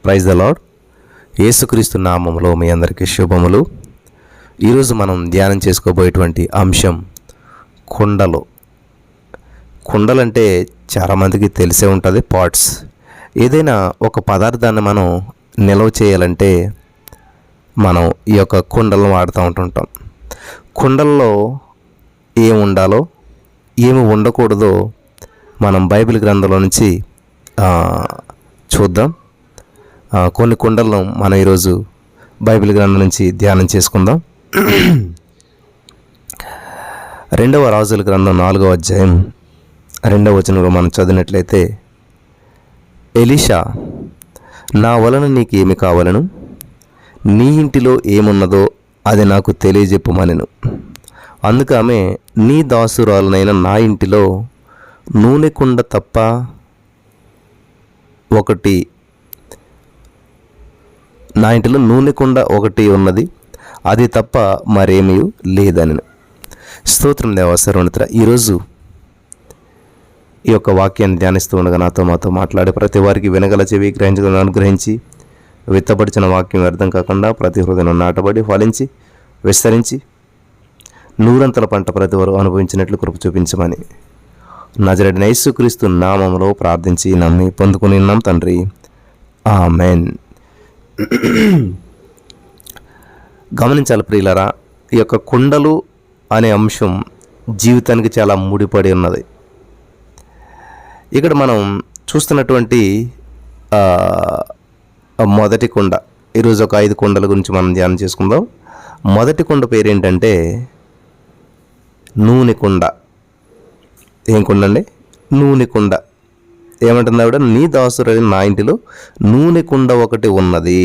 Praise the lord. యేసుక్రీస్తు నామములో మీ అందరికీ శుభములు. ఈరోజు మనం ధ్యానం చేసుకోబోయేటువంటి అంశం కుండలు. కుండలంటే చాలామందికి తెలిసే ఉంటుంది. పాట్స్. ఏదైనా ఒక పదార్థాన్ని మనం నిల్వ చేయాలంటే మనం ఈ యొక్క కుండలను వాడుతూ ఉంటుంటాం. కుండల్లో ఏమి ఉండాలో ఏమి ఉండకూడదో మనం బైబిల్ గ్రంథంలో నుంచి చూద్దాం. కొన్ని కుండలను మనం ఈరోజు బైబిల్ గ్రంథం నుంచి ధ్యానం చేసుకుందాం. 2వ రాజుల గ్రంథం 4వ అధ్యాయం 2వ వచనంలో మనం చదివినట్లయితే, ఎలీషా, నా వలన నీకు ఏమి కావాలను, నీ ఇంటిలో ఏమున్నదో అది నాకు తెలియజెప్పుమనెను. అందుకు ఆమె, నీ దాసురాలనైన నా ఇంటిలో నూనె కుండ తప్ప ఒకటి ఉన్నది, అది తప్ప మరేమీ లేదని. స్తోత్రం దేవా. సర్వోన్నత, ఈరోజు ఈ యొక్క వాక్యాన్ని ధ్యానిస్తూ ఉండగా మాతో మాట్లాడే ప్రతి వారికి వినగల చెవి గ్రహించగలను అనుగ్రహించి, విత్తపడిచిన వాక్యం వ్యర్థం కాకుండా ప్రతి హృదయం నాటబడి ఫలించి విస్తరించి నూరంతల పంట ప్రతి వారు అనుభవించినట్లు కృప చూపించమని నజరేయుడైన యేసుక్రీస్తు నామములో ప్రార్థించి నమ్మి పొందుకుని ఉన్నాం తండ్రి. ఆమేన్. గమనించాలి ప్రియులారా, ఈ యొక్క కుండలు అనే అంశం జీవితానికి చాలా ముడిపడి ఉన్నది. ఇక్కడ మనం చూస్తున్నటువంటి మొదటి కుండ, ఈరోజు ఒక 5 కుండల గురించి మనం ధ్యానం చేసుకుందాం. మొదటి కుండ పేరు ఏంటంటే నూనె కుండ. ఏం కుండ అండి? నూనె కుండ. ఏమంటుంది ఆవిడ? నీ దాసురాలైన నా ఇంటిలో నూనె కుండ ఒకటి ఉన్నది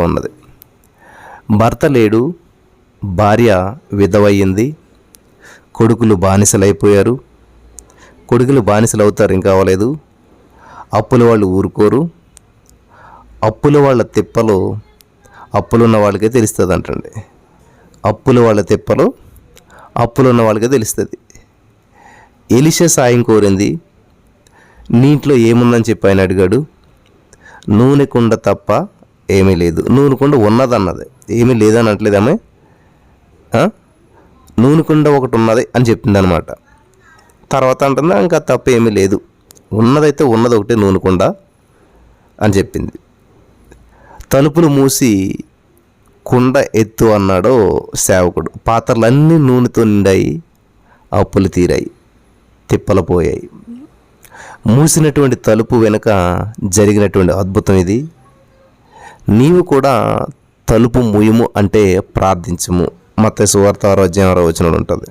ఉన్నది. భర్త లేడు, భార్య విధవయ్యింది, కొడుకులు బానిసలైపోయారు. కొడుకులు బానిసలు అవుతారు, ఇంకా అవ్వలేదు. అప్పుల వాళ్ళు ఊరుకోరు. అప్పుల వాళ్ళ తిప్పలు అప్పులున్న వాళ్ళకే తెలుస్తుంది అంటండి. అప్పుల వాళ్ళ తిప్పలు అప్పులున్న వాళ్ళకే తెలుస్తుంది. ఎలీషా సాయం కోరింది. నీటిలో ఏముందని చెప్పి ఆయన అడిగాడు. నూనె కుండ తప్ప ఏమీ లేదు. నూనె కుండ ఉన్నదన్నది, ఏమీ లేదని అనట్లేదమ్మే. నూనె కుండ ఒకటి ఉన్నది అని చెప్పింది అనమాట. తర్వాత అంటుందా, ఇంకా తప్ప ఏమీ లేదు, ఉన్నదైతే ఉన్నది ఒకటే నూనె కుండ అని చెప్పింది. తలుపులు మూసి కుండ ఎత్తు అన్నాడు సేవకుడు. పాత్రలన్నీ నూనెతో నిండాయి, అప్పులు తీరాయి, తిప్పలు పోయాయి. మూసినటువంటి తలుపు వెనుక జరిగినటువంటి అద్భుతం ఇది. నీవు కూడా తలుపు మూయము అంటే ప్రార్థించము. మత్తయి సువార్త 6వ అధ్యాయం 6వ వచనంలో ఉంటుంది.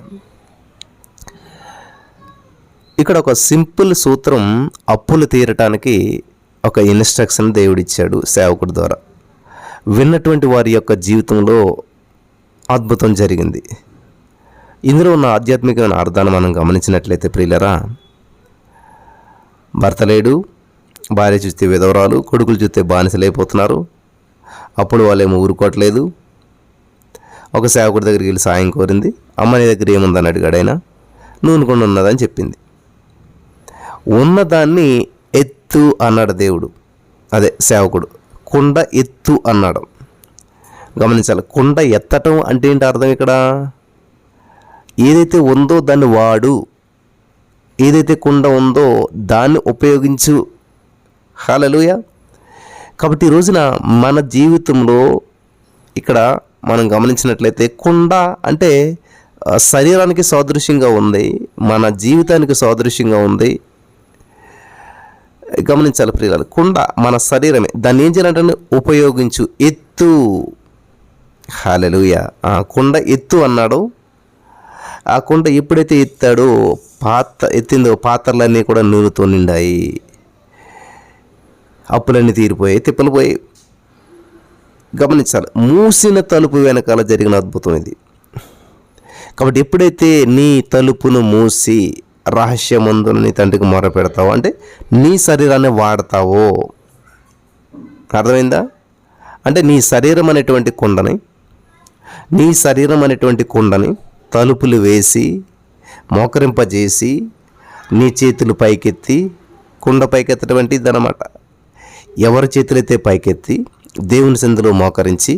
ఇక్కడ ఒక సింపుల్ సూత్రం, అప్పులు తీరటానికి ఒక ఇన్స్ట్రక్షన్ దేవుడిచ్చాడు సేవకుడి ద్వారా. విన్నటువంటి వారి యొక్క జీవితంలో అద్భుతం జరిగింది. ఇందులో ఉన్న ఆధ్యాత్మికమైన అర్థాన్ని మనం గమనించినట్లయితే ప్రియులరా, భర్త లేడు, భార్య చూస్తే విధవరాలు, కొడుకులు చూస్తే బానిసలైపోతున్నారు, అప్పుడు వాళ్ళేమో ఊరుకోవట్లేదు. ఒక సేవకుడి దగ్గరికి వెళ్ళి సాయం కోరింది. అమ్మ నీ దగ్గర ఏముందని అడిగాడు ఆయన. నూనె కుండ ఉన్నదని చెప్పింది. ఉన్నదాన్ని ఎత్తు అన్నాడు దేవుడు, అదే సేవకుడు. కుండ ఎత్తు అన్నాడు. గమనించాలి, కుండ ఎత్తటం అంటే ఏంటి అర్థం? ఇక్కడ ఏదైతే ఉందో దాన్ని వాడు, ఏదైతే కుండ ఉందో దాన్ని ఉపయోగించు. హల్లెలూయా. కాబట్టి ఈ రోజున మన జీవితంలో ఇక్కడ మనం గమనించినట్లయితే కుండ అంటే శరీరానికి సాదృశ్యంగా ఉంది, మన జీవితానికి సాదృశ్యంగా ఉంది. గమనించాలి ప్రియులారా, కుండ మన శరీరమే. దాన్ని ఏం చేయాలంటే ఉపయోగించు, ఎత్తు. హల్లెలూయా. కుండ ఎత్తు అన్నాడు. ఆ కుండ ఎప్పుడైతే ఎత్తాడో ఎత్తిందో పాత్రలన్నీ కూడా నూనెతో నిండాయి, అప్పులన్నీ తీరిపోయాయి, తిప్పలు పోయాయి. గమనించాలి, మూసిన తలుపు వెనకాల జరిగిన అద్భుతం ఇది. కాబట్టి ఎప్పుడైతే నీ తలుపును మూసి రహస్యమందున నీ తండ్రికి మొర పెడతావో, అంటే నీ శరీరాన్ని వాడతావో, అర్థమైందా? అంటే నీ శరీరం అనేటువంటి కుండని తలుపులు వేసి మోకరింపజేసి నీ చేతులు పైకెత్తి కుండ పైకెత్తడం అంటే ఇదనమాట. ఎవరి చేతులైతే పైకెత్తి దేవుని సందులో మోకరించి,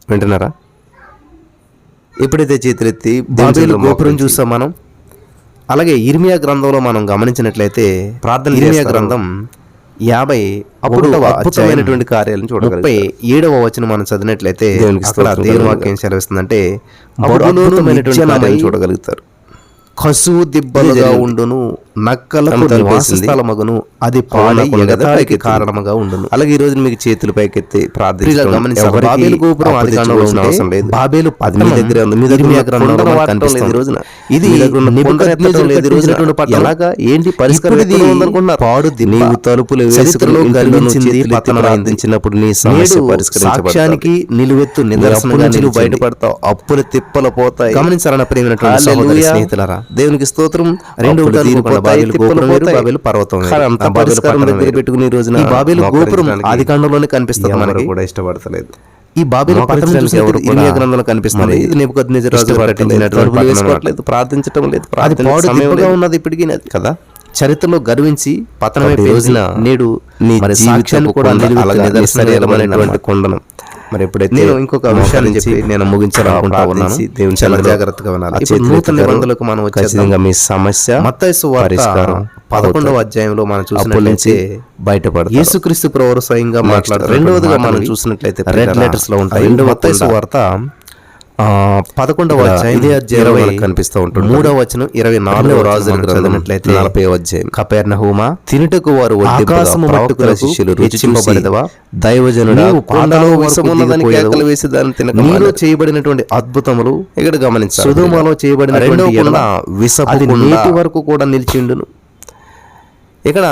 వింటున్నారా? ఎప్పుడైతే చేతులెత్తి బాబేలు గోపురం చూసాం మనం, అలాగే ఇర్మియా గ్రంథంలో మనం గమనించినట్లయితే ప్రార్థన ఇర్మియా గ్రంథం 50 అద్భుతమైనటువంటి కార్యాలను చూడగలుగుతాం. 37వ వచనం మనం చదివినట్లయితే అక్కడ దేవుని వాక్యం సెలవిస్తుందంటే బబులోను చూడగలుగుతారు. కసువు దిబ్బలుగా ఉండును, నక్కలకు నివాసస్థలమగును, అది పాడై ఎగతాళికి కారణముగా ఉండును. అలాగే ఈ రోజు మీకు చేతులు పైకెత్తి ప్రార్థించడం బాబేలు గోపురం అవసరం లేదు. బాబేలు మీ దగ్గర ఉంది, మీ దగ్గర కనిపిస్తుంది. ఈ రోజున ఇది ఎలాగా ఏంటి పరిష్కారం? పాడు నీవు తలుపులు ప్రార్థించినప్పుడు నీ సమస్య పరిష్కరించబడతానికి నిలువెత్తు నిదర్శనంగా నీవు బయటపడతావు. అప్పుల తిప్పలు పోతాయి. గమనించాలన్న ప్రేమైనటువంటి స్నేహితులారా, దేవునికి స్తోత్రం. పెట్టుకుని రోజున బాబేలు గోపురం ఆదికాండంలోనే కనిపిస్తుంది. మనకి కూడా ఇష్టపడతలేదు. ఈ బాబేలు ఇర్మియా గ్రంథంలో కనిపిస్తుంది. ఇది నెబుకద్నెజరు ప్రార్థించటం లేదు, ప్రార్థన ఉన్నది ఇప్పటికీ కదా. చరిత్రలో గర్వించి పతనమైపోయి రోజున నేడు సాక్ష్యాన్ని కూడా నిదర్శనమైనటువంటి కొండను. మరి ఎప్పుడైతే నేను ఇంకొక విషయాన్ని చెప్పి నేను ముగించాలనుకుంటా ఉన్నాను. దేవుని చాలా జాగ్రత్తగా వినాలి. నూతన నిబంధనలకు మనం ఖచ్చితంగా మీ సమస్య మత్తయి సువార్త 11వ అధ్యాయంలో మనం చూసినట్లయితే బయటపడతారు. యేసుక్రీస్తు ప్రభువు స్వయంగా మాట్లాడారు. రెండవదిగా మనం చూసినట్లయితే రెడ్ లెటర్స్ లో ఉంటాయి. మత్తయి సువార్త 11వ అధ్యాయం కనిపిస్తూ ఉంటుంది. 3వ వచనం 24వ రాజుల చదివినట్లయితే 40వ అధ్యాయం కపెర్నహూమా తినుటకు వారు ఆకాశము పట్టుకున్న శిష్యులు రుచింపబడదవా దైవజనుడా కొండలో విషమున్నదని కేకలు వేసి దాన్ని తినక నీలో చేయబడినటువంటి అద్భుతములు ఇక్కడ గమనించాలి. సొదొమలో చేయబడిన విషపు నీటి వరకు కూడా నిలిచిండును. ఇక్కడ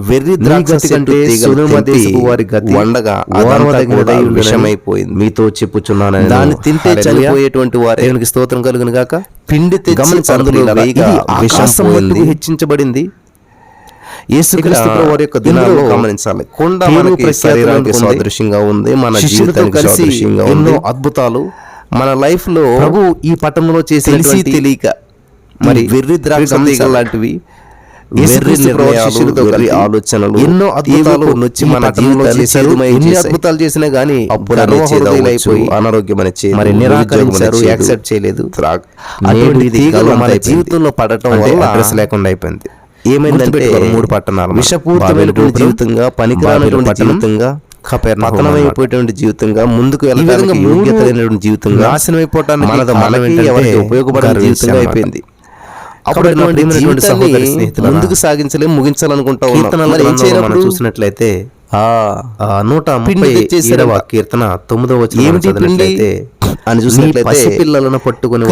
వెర్రి ద్రాక్ష వండగా విషమైపోయింది. మీతో చెప్పుచున్నాను, దాన్ని తింటే చనిపోయేటువంటి వారు దేవునికి స్తోత్రం కలుగును గాక. పిండి హెచ్చించబడింది. యేసుక్రీస్తు వారి యొక్క దినాల్లో గమనించాలి. కొండ మనకి శరీరానికి సాదృశ్యంగా ఉంది. మన జీవితానికి సాదృశ్యంగా ఎన్నో అద్భుతాలు మన లైఫ్ లో ప్రభు ఈ పట్టణంలో చేసి తెలియక మరి వెర్రి ద్రాక్ష లాంటివి ఆలోచనలు ఎన్నో అద్భుతాలు వచ్చి మన ఎన్ని అద్భుతాలు చేసినా గానీ అనారోగ్యం మరి నిరాకరించారు, యాక్సెప్ట్ చేయలేదు. మన జీవితంలో పడటం వల్ల అడ్రస్ లేకుండా అయిపోయింది. ఏమైందంటే 3 పట్టణాలు విషపూరితమైనటువంటి జీవితంగా, పనికిరానటువంటి జీవితంగా, పతనమైపోయేటువంటి జీవితంగా, ముందుకు వెళ్ళడానికి యోగ్యత లేనటువంటి జీవితంగా, నాశనం అయిపోవటానికి మనకి ఉపయోగపడే జీవితంగా అయిపోయింది. అప్పుడు ముందుకు సాగించలేం, ముగించాలనుకుంటా ఉన్నాం. చూసినట్లయితే 137వ కీర్తన 9వ వచనం చదివినట్లయితే అని చూసినట్లయితే పిల్లలను పట్టుకుని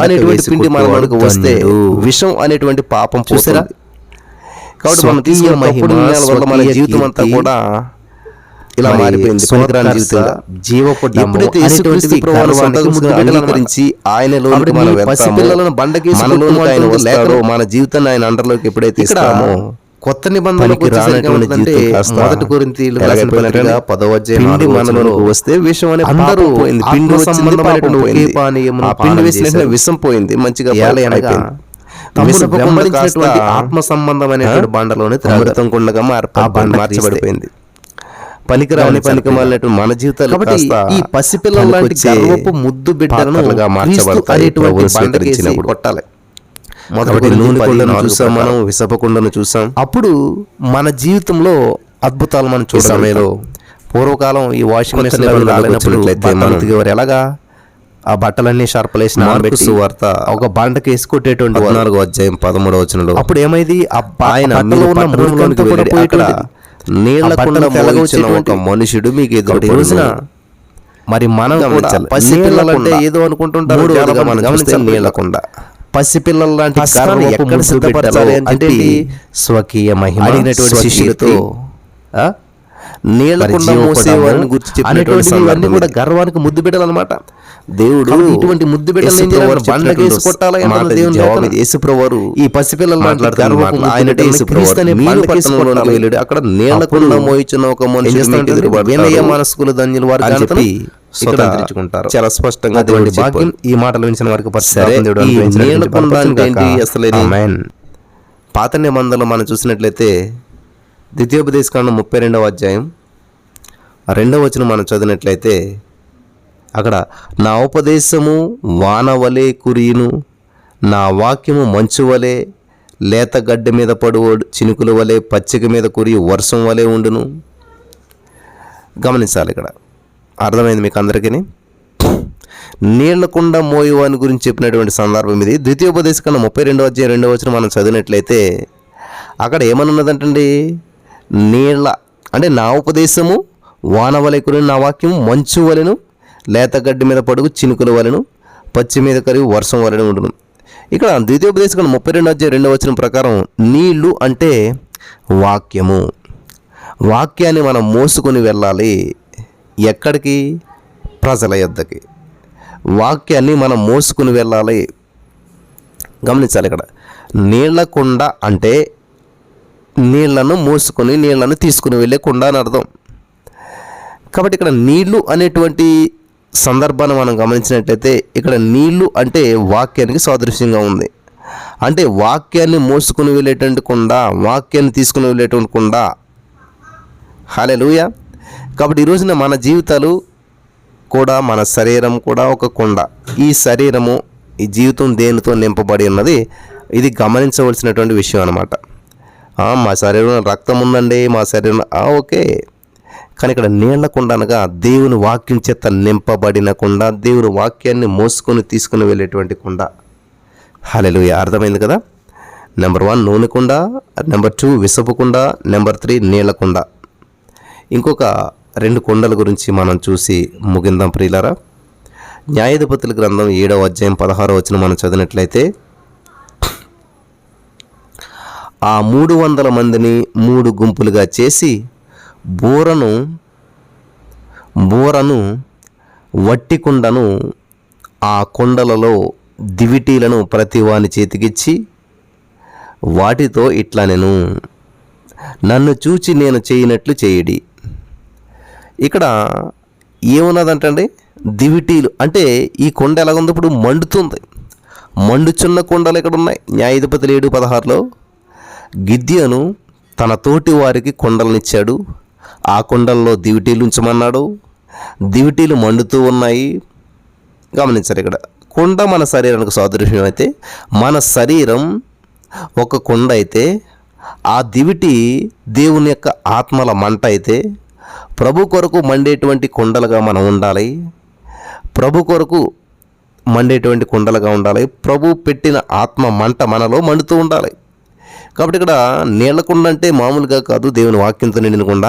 అనేటువంటి పిండి మనకు వస్తే విషం అనేటువంటి పాపం చూసారా. కాబట్టి మనం తీసుకున్న మహిమ మన జీవితం అంతా కూడా ఇలా మారిపోయింది. పసిపిల్లలను బండకేసి మన జీవితాన్ని ఆయన అండర్లోకి ఎప్పుడైతే ఇస్తామో కొత్త నిబంధనలకు మొదటి కొరింథీయులు 10వ అధ్యాయం మనలోకి వస్తే విషం అనే అందరూ పోయింది. పిండి సంబంధమైనటువంటి పిండి వేసిన విషం పోయింది. మంచిగా ఆత్మ సంబంధమైనటువంటి బండలోనే త్రాగుతం కొండగా మార్చబడిపోయింది. పనికిరాని పనికిమాలినట్టు మన జీవితాలు ఈ పసిపిల్లల లాంటి గర్వపు ముద్దు బిడ్డలను మార్చబడతాయి. కొట్టాలి. మొదటి నూనె కొండను చూసాం మనం, విసపకుండను చూసాం. అప్పుడు మన జీవితంలో అద్భుతాలు మనం చూసాం. పూర్వకాలం ఈ వాషింగ్ మెషిన్ రాలేనప్పుడు ఎలాగా ఆ బట్టలన్నీ షార్పలేసి వార్త ఒక బండకి వేసి కొట్టేటువంటి 14వ అధ్యాయం 13వ వచనంలో అప్పుడు ఏమైంది, ఆయన నీళ్లకుండా తెలగొచ్చిన ఒక మనుషుడు మీకు ఎదుటి రోజున మరి మనం పసిపిల్లలంటే ఏదో అనుకుంటుంటారు. నీళ్లకుండా పసిపిల్లల లాంటి ఎక్కడ సిద్ధపరచాలి అంటే స్వకీయ మహిమ అడిగినటువంటి శిష్యులతో నీళ్లకుండా మోసేవారిని గురించి చెప్పినటువంటి కూడా గర్వానికి ముద్దు బిడ్డలు అనమాట. దేవుడు ఇటువంటి ముద్దు బిడ్డలు బండకేసి కొట్టాలి. యేసుప్రభువారు ఈ పసిపిల్లలు వెళ్ళాడు. అక్కడ నీళ్లకుండా మోయిచున్న ఒక మనిషి మనస్కులు ధన్యులు వారు చెప్పి స్వతంత్రించుకుంటారు. చాలా స్పష్టంగా భాగ్యం ఈ మాటలు వినిచిన వారికి పాత నిబంధనలో మనం చూసినట్లయితే ద్వితీయోపదేశకాండం 32వ అధ్యాయం 2వ వచనం మనం చదివినట్లయితే అక్కడ నా ఉపదేశము వాన వలె కురియును, నా వాక్యము మంచు వలె, లేత గడ్డి మీద పడువు చినుకుల వలె, పచ్చిక మీద కురి వర్షం వలె ఉండును. గమనించాలి, ఇక్కడ అర్థమైంది మీకు అందరికీ. నీళ్లకుండా మోయువాని గురించి చెప్పినటువంటి సందర్భం ఇది. ద్వితీయోపదేశకాండం 32వ అధ్యాయం 2వ వచనం మనం చదివినట్లయితే అక్కడ ఏమనున్నదంటండి, నీళ్ళ అంటే నా ఉపదేశము వాన వలె కురియును, నా వాక్యము మంచు వలెను, లేత గడ్డి మీద పడుగు చినుకుల వలెను, పచ్చి మీద కరిగి వర్షం వలెను ఉండును. ఇక్కడ ద్వితీయోపదేశకాండం 32వ అధ్యాయం 2వ వచనం ప్రకారం నీళ్లు అంటే వాక్యము. వాక్యాన్ని మనం మోసుకొని వెళ్ళాలి. ఎక్కడికి? ప్రజల యొద్దకి. వాక్యాన్ని మనం మోసుకుని వెళ్ళాలి. గమనించాలి, ఇక్కడ నీళ్ల కుండ అంటే నీళ్లను మోసుకొని నీళ్లను తీసుకుని వెళ్ళే కుండ అని అర్థం. కాబట్టి ఇక్కడ నీళ్లు అనేటువంటి సందర్భాన్ని మనం గమనించినట్లయితే ఇక్కడ నీళ్లు అంటే వాక్యానికి సాదృశ్యంగా ఉంది. అంటే వాక్యాన్ని మోసుకుని వెళ్ళేటువంటి కుండ, వాక్యాన్ని తీసుకుని వెళ్ళేటువంటి కుండ. హల్లెలూయా. కాబట్టి ఈరోజున మన జీవితాలు కూడా, మన శరీరం కూడా ఒక కుండ. ఈ శరీరము, ఈ జీవితం దేనితో నింపబడి ఉన్నది, ఇది గమనించవలసినటువంటి విషయం అన్నమాట. మా శరీరంలో రక్తం ఉందండి, మా శరీరం ఓకే, కానీ ఇక్కడ నీళ్ల కుండ అనగా దేవుని వాక్యం చేత నింపబడిన కుండ, దేవుని వాక్యాన్ని మోసుకొని తీసుకుని వెళ్ళేటువంటి కుండ. హల్లెలూయా. అర్థమైంది కదా. నెంబర్ 1 నూనె కుండ, నెంబర్ 2 విసపు కుండ, నెంబర్ 3 నీళ్ల కుండ. ఇంకొక 2 కుండల గురించి మనం చూసి ముగిందాం ప్రియులారా. న్యాయాధిపతుల గ్రంథం 7వ అధ్యాయం 16వ వచనం మనం చదివినట్లయితే ఆ 300 మందిని 3 గుంపులుగా చేసి బూరను వట్టి కుండను ఆ కుండలలో దివిటీలను ప్రతి వాని చేతికిచ్చి వాటితో ఇట్లా నేను నన్ను చూచి నేను చేయనట్లు చేయుడి. ఇక్కడ ఏమున్నదంటండి, దివిటీలు అంటే ఈ కొండ ఎలాగుంది, ఇప్పుడు మండుతుంది. మండుచున్న కుండలు ఇక్కడ ఉన్నాయి. న్యాయాధిపతులు 7:16లో గిద్యోను తన తోటి వారికి కుండలనిచ్చాడు, ఆ కుండల్లో దివిటీలు ఉంచమన్నాడు. దివిటీలు మండుతూ ఉన్నాయి. గమనించారు, ఇక్కడ కుండ మన శరీరానికి సాదృశ్యం అయితే, మన శరీరం ఒక కుండ అయితే, ఆ దివిటి దేవుని యొక్క ఆత్మల మంట అయితే, ప్రభు కొరకు మండేటువంటి కుండలుగా మనం ఉండాలి. ప్రభు కొరకు మండేటువంటి కుండలుగా ఉండాలి. ప్రభు పెట్టిన ఆత్మ మంట మనలో మండుతూ ఉండాలి. కాబట్టి ఇక్కడ నీళ్ల కుండ అంటే మామూలుగా కాదు, దేవుని వాక్యంతో నిండిన కుండ.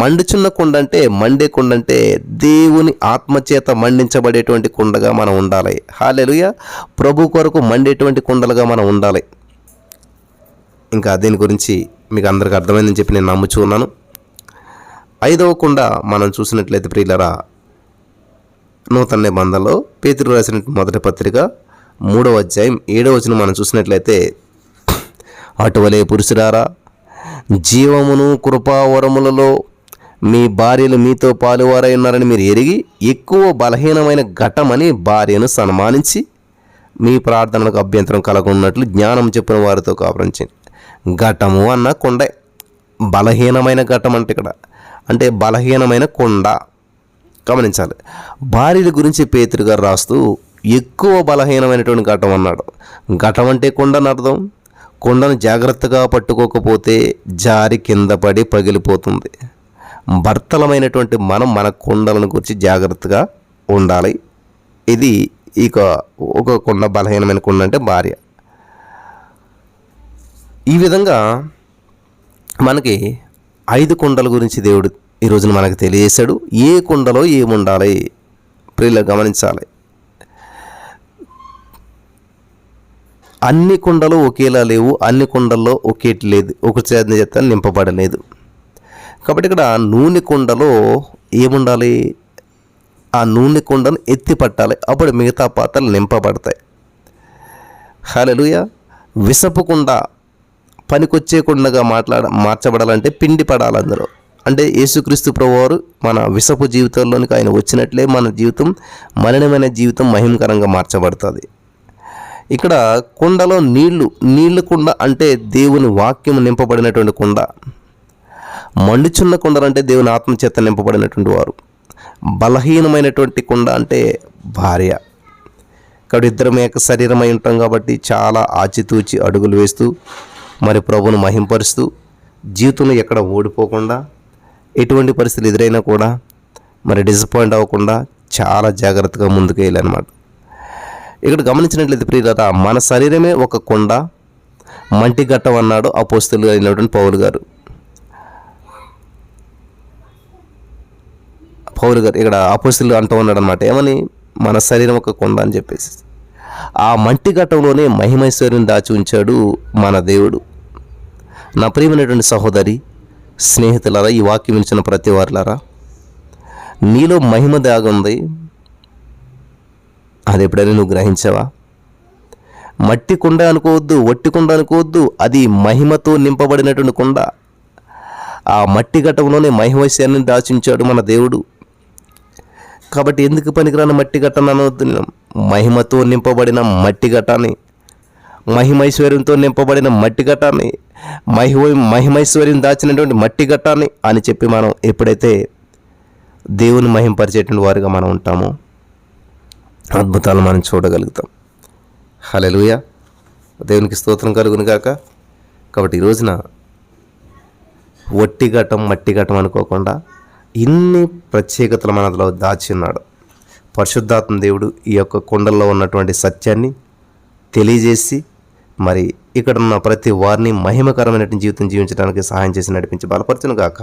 మండుచున్న కుండ అంటే, మండే కుండ అంటే దేవుని ఆత్మచేత మండించబడేటువంటి కుండగా మనం ఉండాలి. హల్లెలూయా. ప్రభు కొరకు మండేటువంటి కుండలుగా మనం ఉండాలి. ఇంకా దీని గురించి మీకు అందరికీ అర్థమైందని చెప్పి నేను నమ్ముచూ ఉన్నాను. 5వ కుండ మనం చూసినట్లయితే ప్రియులారా, నూతన నిబంధనలో పేతురు రాసిన మొదటి పత్రిక 3వ అధ్యాయం 7వ వచనం మనం చూసినట్లయితే అటువలే పురుషులారా, జీవమును కృపావరములలో మీ భార్యలు మీతో పాలువారై ఉన్నారని మీరు ఎరిగి ఎక్కువ బలహీనమైన ఘటమని భార్యను సన్మానించి మీ ప్రార్థనలకు అభ్యంతరం కలగనున్నట్లు జ్ఞానం చెప్పిన వారితో కాపురించండి. ఘటము అన్న కొండే, బలహీనమైన ఘటం అంటే ఇక్కడ అంటే బలహీనమైన కొండ. గమనించాలి, భార్యల గురించి పేతురు గారు రాస్తూ ఎక్కువ బలహీనమైనటువంటి ఘటం అన్నాడు. ఘటం అంటే కొండని అర్థం. కొండను జాగ్రత్తగా పట్టుకోకపోతే జారి కింద పడి పగిలిపోతుంది. భర్తలమైనటువంటి మనం మన కొండలను గురించి జాగ్రత్తగా ఉండాలి. ఇది ఒక కొండ, బలహీనమైన కొండ అంటే భార్య. ఈ విధంగా మనకి 5 కుండల గురించి దేవుడు ఈ రోజున మనకు తెలియజేశాడు. ఏ కుండలో ఏముండాలి ప్రియులు గమనించాలి. అన్ని కుండలు ఒకేలా లేవు, అన్ని కుండల్లో ఒకేటి లేదు, ఒక చేత నింపబడలేదు. కాబట్టి ఇక్కడ నూనె కుండలో ఏముండాలి, ఆ నూనె కుండను ఎత్తి పట్టాలి, అప్పుడు మిగతా పాత్రలు నింపబడతాయి. హల్లెలూయా. విసపు కుండ పనికొచ్చే కుండగా మార్చబడాలంటే పిండి పడాలి అందులో. అంటే యేసుక్రీస్తు ప్రభువారు మన విసపు జీవితంలోనికి ఆయన వచ్చినట్లే మన జీవితం, మలినమైన జీవితం మహిమకరంగా మార్చబడుతుంది. ఇక్కడ కుండలో నీళ్లు కుండ అంటే దేవుని వాక్యం నింపబడినటువంటి కుండ. మండుచున్న కుండలంటే దేవుని ఆత్మచేత నింపబడినటువంటి వారు. బలహీనమైనటువంటి కుండ అంటే భార్య. కాబట్టి ఇద్దరం ఏక శరీరమై ఉంటాం కాబట్టి చాలా ఆచితూచి అడుగులు వేస్తూ మరి ప్రభువును మహింపరుస్తూ జీవితంలో ఎక్కడ ఓడిపోకుండా ఎటువంటి పరిస్థితులు ఎదురైనా కూడా మరి డిసప్పాయింట్ అవ్వకుండా చాలా జాగ్రత్తగా ముందుకు వెళ్ళాలన్నమాట. ఇక్కడ గమనించినట్లయితే ప్రియులారా, మన శరీరమే ఒక కొండ, మంటి ఘట్టం అన్నాడు అపోస్తలుడు అయినటువంటి పౌలు గారు. ఇక్కడ అపోస్తలుడు అంటూ ఉన్నాడు అనమాట. ఏమని? మన శరీరం ఒక కొండ అని చెప్పేసి. ఆ మంటి ఘట్టంలోనే మహిమైశ్వర్యం దాచి ఉంచాడు మన దేవుడు. నా ప్రియమైనటువంటి సహోదరి, స్నేహితులారా, ఈ వాక్యం ఇచ్చిన ప్రతి వారులారా, నీలో మహిమ దాగుంది. అది ఎప్పుడైనా నువ్వు గ్రహించావా? మట్టి కుండ అనుకోవద్దు, వట్టి కుండ అనుకోవద్దు, అది మహిమతో నింపబడినటువంటి కుండ. ఆ మట్టి ఘట్టంలోనే మహిమైశ్వర్యాన్ని దాచించాడు మన దేవుడు. కాబట్టి ఎందుకు పనికిరాని మట్టి ఘట్టాన్ని అనవద్దు. మహిమతో నింపబడిన మట్టి ఘట్టాన్ని, మహిమైశ్వర్యంతో నింపబడిన మట్టి ఘట్టాన్ని, మహిమైశ్వర్యం దాచినటువంటి మట్టి ఘట్టాన్ని అని చెప్పి మనం ఎప్పుడైతే దేవుని మహింపరిచేటువంటి వారిగా మనం ఉంటామో అద్భుతాలు మనం చూడగలుగుతాం. హల్లెలూయా, దేవునికి స్తోత్రం కలుగును గాక. కాబట్టి ఈ రోజున వట్టి ఘట్టం మట్టి ఘట్టం అనుకోకుండా ఇన్ని ప్రత్యేకతలు మనలో దాచి ఉన్నాడు. పరిశుద్ధాత్మ దేవుడు ఈ యొక్క కుండల్లో ఉన్నటువంటి సత్యాన్ని తెలియజేసి మరి ఇక్కడ ఉన్న ప్రతి వారిని మహిమకరమైనటువంటి జీవితం జీవించడానికి సహాయం చేసి నడిపించి బలపరచును గాక.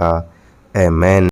ఆమేన్.